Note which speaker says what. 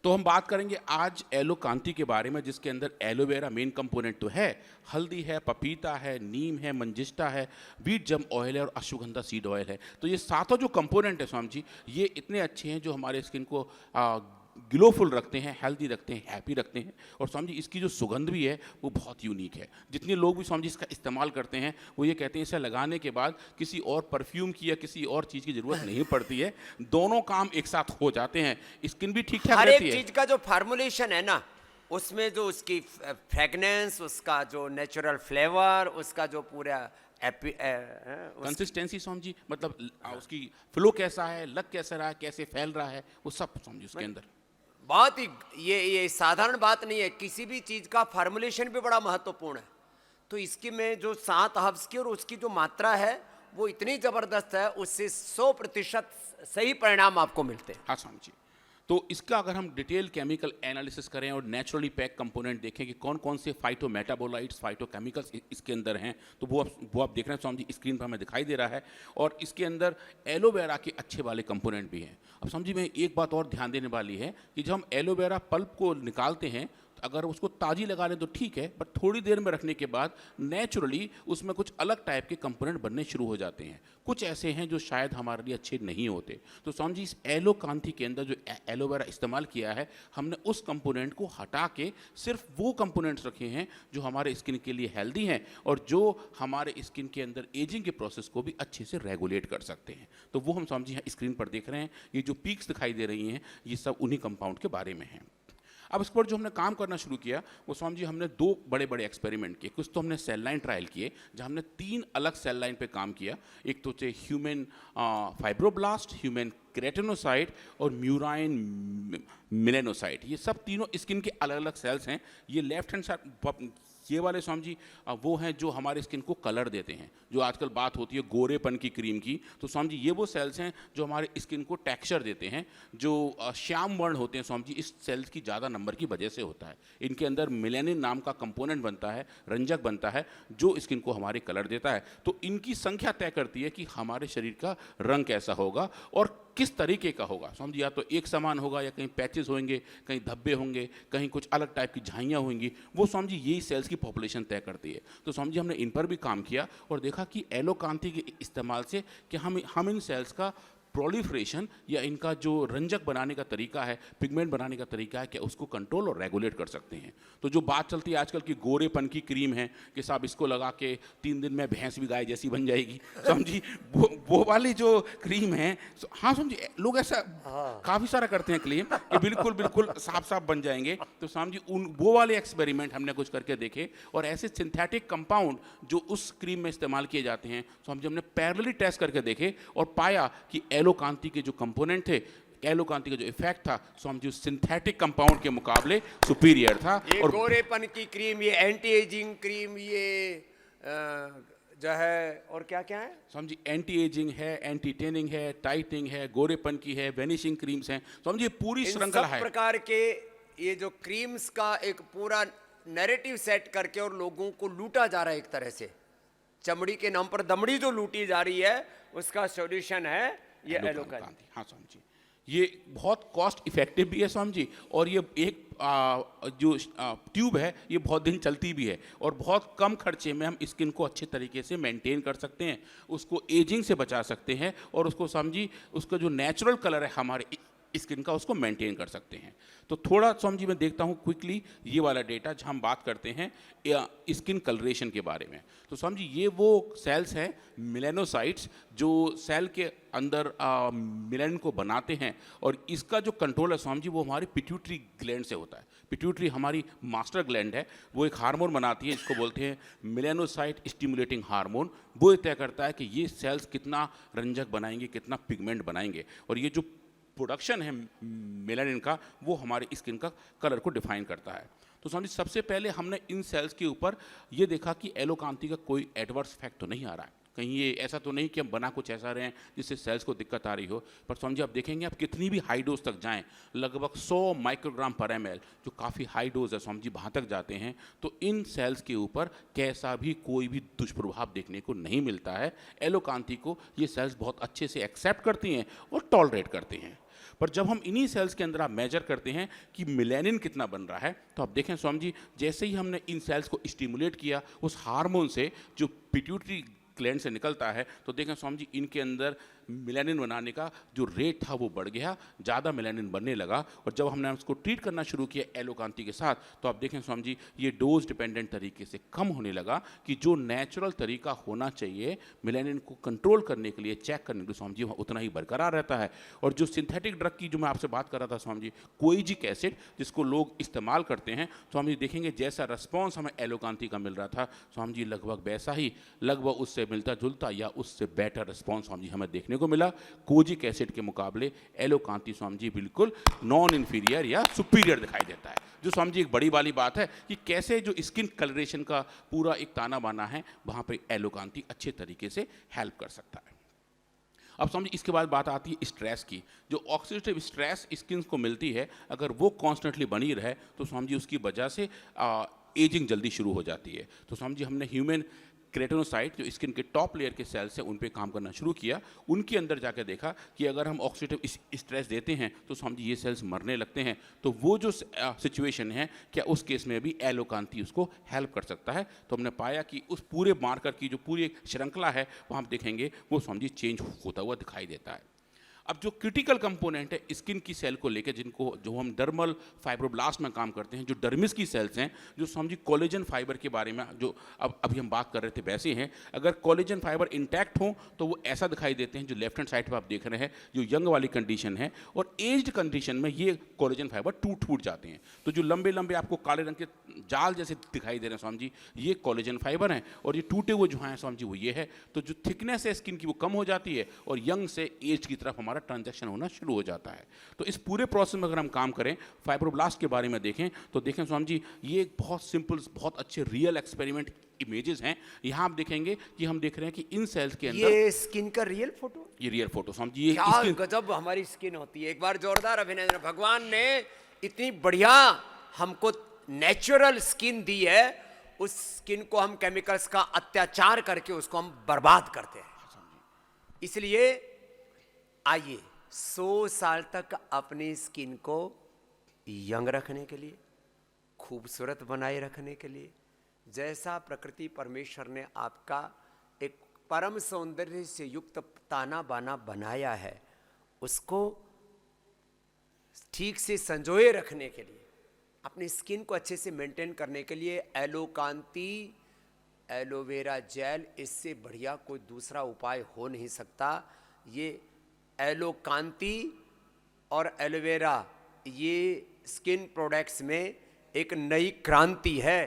Speaker 1: तो हम बात करेंगे आज एलो कांति के बारे में, जिसके अंदर एलोवेरा मेन कंपोनेंट तो है, हल्दी है, पपीता है, नीम है, मंजिष्टा है, बीट जम ऑयल है और अश्वगंधा सीड ऑयल है। तो ये सातों जो कंपोनेंट है स्वामी जी, ये इतने अच्छे हैं जो हमारे स्किन को ग्लोफुल रखते हैं, हेल्दी रखते हैं, हैप्पी रखते हैं। और स्वामी जी इसकी जो सुगंध भी है वो बहुत यूनिक है। जितने लोग भी स्वामी जी इसका इस्तेमाल करते हैं वो ये कहते हैं इसे लगाने के बाद किसी और परफ्यूम की या किसी और चीज़ की ज़रूरत नहीं पड़ती है, दोनों काम एक साथ हो जाते हैं, स्किन भी ठीक ठाक
Speaker 2: हर
Speaker 1: रहती
Speaker 2: एक
Speaker 1: है।
Speaker 2: चीज का जो फार्मूलेशन है ना, उसमें जो उसकी फ्रेगनेंस, उसका जो नेचुरल फ्लेवर, उसका जो पूरा
Speaker 1: कंसिस्टेंसी स्वामी जी, मतलब उसकी फ्लो कैसा है, लग कैसा रहा है, कैसे फैल रहा है, वो सब स्वामी जी उसके अंदर।
Speaker 2: बहुत ही ये साधारण बात नहीं है। किसी भी चीज का फार्मूलेशन भी बड़ा महत्वपूर्ण है। तो इसकी में जो 7 हर्ब्स की और उसकी जो मात्रा है वो इतनी जबरदस्त है, उससे 100% सही परिणाम आपको मिलते हैं।
Speaker 1: हाँ स्वामी जी। तो इसका अगर हम डिटेल केमिकल एनालिसिस करें और नेचुरली पैक कंपोनेंट देखें कि कौन कौन से फाइटो मेटाबोलाइट्स, फाइटो केमिकल्स इसके अंदर हैं, तो वो आप देख रहे हैं स्वामी जी, स्क्रीन पर हमें दिखाई दे रहा है। और इसके अंदर एलोवेरा के अच्छे वाले कंपोनेंट भी हैं। अब स्वामी जी में एक बात और ध्यान देने वाली है कि जब हम एलोवेरा पल्प को निकालते हैं, अगर उसको ताज़ी लगा लें तो ठीक है, बट थोड़ी देर में रखने के बाद नेचुरली उसमें कुछ अलग टाइप के कंपोनेंट बनने शुरू हो जाते हैं। कुछ ऐसे हैं जो शायद हमारे लिए अच्छे नहीं होते। तो स्वामी जी इस एलो कांति के अंदर जो एलोवेरा इस्तेमाल किया है, हमने उस कंपोनेंट को हटा के सिर्फ वो कंपोनेंट्स रखे हैं जो हमारे स्किन के लिए हेल्दी हैं और जो हमारे स्किन के अंदर एजिंग के प्रोसेस को भी अच्छे से रेगुलेट कर सकते हैं। तो वो हम स्वामी जी यहाँ स्क्रीन पर देख रहे हैं। ये जो पीक्स दिखाई दे रही हैं, ये सब उन्हीं कंपाउंड के बारे में हैं। अब इस पर जो हमने काम करना शुरू किया वो स्वामी जी, हमने 2 बड़े बड़े एक्सपेरिमेंट किए। कुछ तो हमने सेल लाइन ट्रायल किए जहाँ हमने 3 अलग सेल लाइन पे काम किया। एक तो थे ह्यूमन फाइब्रोब्लास्ट, ह्यूमन केराटिनोसाइट और म्यूराइन मेलेनोसाइट। ये सब तीनों स्किन के अलग अलग सेल्स हैं। ये लेफ्ट हैंड साइड ये वाले स्वामी जी वो हैं जो हमारे स्किन को कलर देते हैं, जो आजकल बात होती है गोरेपन की क्रीम की। तो स्वामी जी ये वो सेल्स हैं जो हमारे स्किन को टेक्सचर देते हैं। जो श्याम वर्ण होते हैं स्वामी जी, इस सेल्स की ज़्यादा नंबर की वजह से होता है। इनके अंदर मेलानिन नाम का कंपोनेंट बनता है, रंजक बनता है, जो स्किन को हमारे कलर देता है। तो इनकी संख्या तय करती है कि हमारे शरीर का रंग कैसा होगा और किस तरीके का होगा। स्वामी जी या तो एक समान होगा या कहीं पैचेस होंगे, कहीं धब्बे होंगे, कहीं कुछ अलग टाइप की झाइयाँ होंगी। वो स्वामी जी यही सेल्स की पॉपुलेशन तय करती है। तो स्वामी जी हमने इन पर भी काम किया और देखा कि एलो कांति के इस्तेमाल से कि हम इन सेल्स का प्रोलिफरेशन या इनका जो रंजक बनाने का तरीका है, पिगमेंट बनाने का तरीका है, क्या उसको कंट्रोल और रेगुलेट कर सकते हैं। तो जो बात चलती है आजकल की गोरेपन की क्रीम है कि साहब इसको लगा के 3 दिन में भैंस भी गाय जैसी बन जाएगी, समझी, वो वाली जो क्रीम है, हाँ समझी, लोग ऐसा काफ़ी सारा करते हैं क्लेम कि बिल्कुल बिल्कुल साफ साफ बन जाएंगे। तो समझी वो वाले एक्सपेरिमेंट हमने कुछ करके देखे और ऐसे सिंथेटिक कंपाउंड जो उस क्रीम में इस्तेमाल किए जाते हैं, समझी हमने पैरेलली टेस्ट करके देखे और पाया कि एलो कांति के जो कंपोनेंट थे, एलो कांति का जो इफेक्ट था, सो जो सिंथेटिक कंपाउंड के मुकाबले सुपीरियर था।
Speaker 2: ये और गोरेपन की क्रीम, ये एंटी एजिंग क्रीम, ये जो है और क्या क्या है
Speaker 1: समझिए, एंटी एजिंग है, एंटी टेनिंग है, टाइटनिंग है, गोरेपन की है, वेनिशिंग क्रीम्स हैं, समझिए पूरी श्रृंखला है।
Speaker 2: प्रकार के ये जो क्रीम्स का एक पूरा नैरेटिव सेट करके और लोगों को लूटा जा रहा है। एक तरह से चमड़ी के नाम पर दमड़ी जो लूटी जा रही है, उसका सॉल्यूशन है ये एलो कांति।
Speaker 1: हाँ स्वामी जी, ये बहुत कॉस्ट इफेक्टिव भी है स्वामी जी, और ये एक जो ट्यूब है ये बहुत दिन चलती भी है और बहुत कम खर्चे में हम स्किन को अच्छे तरीके से मेंटेन कर सकते हैं, उसको एजिंग से बचा सकते हैं और उसको समझी उसका जो नेचुरल कलर है हमारे स्किन का, उसको मेंटेन कर सकते हैं। तो थोड़ा समझी मैं देखता हूँ क्विकली ये वाला डेटा जहाँ हम बात करते हैं स्किन कलरेशन के बारे में। तो समझी ये वो सेल्स हैं मेलेनोसाइट्स जो सेल के अंदर मेलानिन को बनाते हैं और इसका जो कंट्रोल है स्वामी जी वो हमारी पिट्यूटरी ग्लैंड से होता है। पिट्यूटरी हमारी मास्टर ग्लैंड है, वो एक हार्मोन बनाती है, इसको बोलते हैं मेलानोसाइट स्टिमुलेटिंग हार्मोन। वो तय करता है कि ये सेल्स कितना रंजक बनाएंगे, कितना पिगमेंट बनाएंगे, और ये जो प्रोडक्शन है मेलानिन का वो हमारे स्किन का कलर को डिफाइन करता है। तो समझिए सबसे पहले हमने इन सेल्स के ऊपर ये देखा कि एलो कांति का कोई एडवर्स इफेक्ट तो नहीं आ रहा है, कहीं ये ऐसा तो नहीं कि हम बना कुछ ऐसा रहे हैं जिससे सेल्स को दिक्कत आ रही हो। पर समझिए आप देखेंगे आप कितनी भी हाई डोज तक जाएं, लगभग 100 माइक्रोग्राम पर ml, जो काफ़ी हाई डोज है समझिए, वहाँ तक जाते हैं तो इन सेल्स के ऊपर कैसा भी कोई भी दुष्प्रभाव देखने को नहीं मिलता है। एलो कांति को ये सेल्स बहुत अच्छे से एक्सेप्ट करती हैं और टॉलरेट करते हैं। पर जब हम इन्हीं सेल्स के अंदर आप मेजर करते हैं कि मेलानिन कितना बन रहा है, तो आप देखें स्वामी जी, जैसे ही हमने इन सेल्स को स्टिमुलेट किया उस हार्मोन से जो पिट्यूटरी ग्लैंड से निकलता है, तो देखें स्वामी जी इनके अंदर मेलानिन बनाने का जो रेट था वो बढ़ गया, ज़्यादा मेलानिन बनने लगा। और जब हमने उसको ट्रीट करना शुरू किया एलोकांती के साथ, तो आप देखें स्वामी जी ये डोज डिपेंडेंट तरीके से कम होने लगा, कि जो नेचुरल तरीका होना चाहिए मेलानिन को कंट्रोल करने के लिए, चेक करने के लिए स्वामी जी, वहाँ उतना ही बरकरार रहता है। और जो सिंथेटिक ड्रग की जो मैं आपसे बात कर रहा था स्वामी जी, कोइजिक एसिड जिसको लोग इस्तेमाल करते हैं, स्वामी जी देखेंगे जैसा रिस्पॉन्स हमें एलोकांती का मिल रहा था स्वामी जी, लगभग वैसा ही, लगभग उससे मिलता जुलता या उससे बेटर रिस्पॉन्स स्वामी जी हमें देखने को मिला। कोजिक एसिड के मुकाबले एलोकांती स्वामी जी बिल्कुल नॉन इंफीरियर या सुपीरियर दिखाई देता है, जो स्वामी जी एक बड़ी वाली बात है कि कैसे जो स्किन कलरेशन का पूरा एक ताना बाना है, वहां पर एलोकांती अच्छे तरीके से हेल्प कर सकता है। अब समझिए इसके बाद बात आती है स्ट्रेस की। जो ऑक्सीडेटिव स्ट्रेस स्किन को मिलती है, अगर वो कॉन्स्टेंटली बनी रहे तो स्वामी जी उसकी वजह से एजिंग जल्दी शुरू हो जाती है। तो स्वामी जी हमने ह्यूमन केराटिनोसाइट जो स्किन के टॉप लेयर के सेल्स हैं उन पे काम करना शुरू किया, उनके अंदर जाकर देखा कि अगर हम ऑक्सीडेटिव स्ट्रेस देते हैं तो स्वामी जी ये सेल्स मरने लगते हैं। तो वो जो सिचुएशन है, क्या उस केस में भी एलोकांती उसको हेल्प कर सकता है। तो हमने पाया कि उस पूरे मार्कर की जो पूरी एक श्रृंखला है वहाँ हम देखेंगे वो स्वामी जी चेंज होता हुआ दिखाई देता है। अब जो क्रिटिकल कंपोनेंट है स्किन की सेल को लेकर, जिनको जो हम डर्मल फाइब्रोब्लास्ट में काम करते हैं, जो डर्मिस की सेल्स हैं, जो समझिए कोलेजन फाइबर के बारे में जो अब अभी हम बात कर रहे थे वैसे हैं। अगर कोलेजन फाइबर इंटैक्ट हो तो वो ऐसा दिखाई देते हैं, जो लेफ्ट हैंड साइड पर आप देख रहे हैं, जो यंग वाली कंडीशन है। और एज्ड कंडीशन में ये कोलेजन फाइबर टूट जाते हैं। तो जो लंबे लंबे आपको काले रंग के जाल जैसे दिखाई दे रहे हैं स्वामी जी, ये कोलेजन फाइबर हैं। और ये टूटे हुए जो हैं स्वामी जी वो ये है। तो जो थिकनेस है स्किन की वो कम हो जाती है और यंग से एज की तरफ हमारा ट्रांजैक्शन होना शुरू हो जाता है। तो इस पूरे प्रोसेस में अगर हम काम करें, फाइब्रोब्लास्ट के बारे में देखें, तो देखें स्वामी जी ये एक बहुत सिंपल, बहुत अच्छे रियल एक्सपेरिमेंट इमेजेस हैं। यहां आप देखेंगे कि हम देख रहे हैं कि इन सेल्स के अंदर
Speaker 2: ये स्किन का रियल फोटो,
Speaker 1: ये रियल फोटो स्वामी जी, ये
Speaker 2: क्या गजब हमारी स्किन होती है। एक बार जोरदार अभिनंदन, भगवान ने इतनी बढ़िया हमको नेचुरल स्किन दी है, उस स्किन को हम केमिकल्स का अत्याचार करके उसको हम बर्बाद करते हैं। इसलिए आइए 100 साल तक अपनी स्किन को यंग रखने के लिए, खूबसूरत बनाए रखने के लिए, जैसा प्रकृति परमेश्वर ने आपका एक परम सौंदर्य से युक्त ताना बाना बनाया है, उसको ठीक से संजोए रखने के लिए, अपनी स्किन को अच्छे से मेंटेन करने के लिए एलोकांती एलोवेरा जेल, इससे बढ़िया कोई दूसरा उपाय हो नहीं सकता। ये एलोकांती और एलोवेरा ये स्किन प्रोडक्ट्स में एक नई क्रांति है।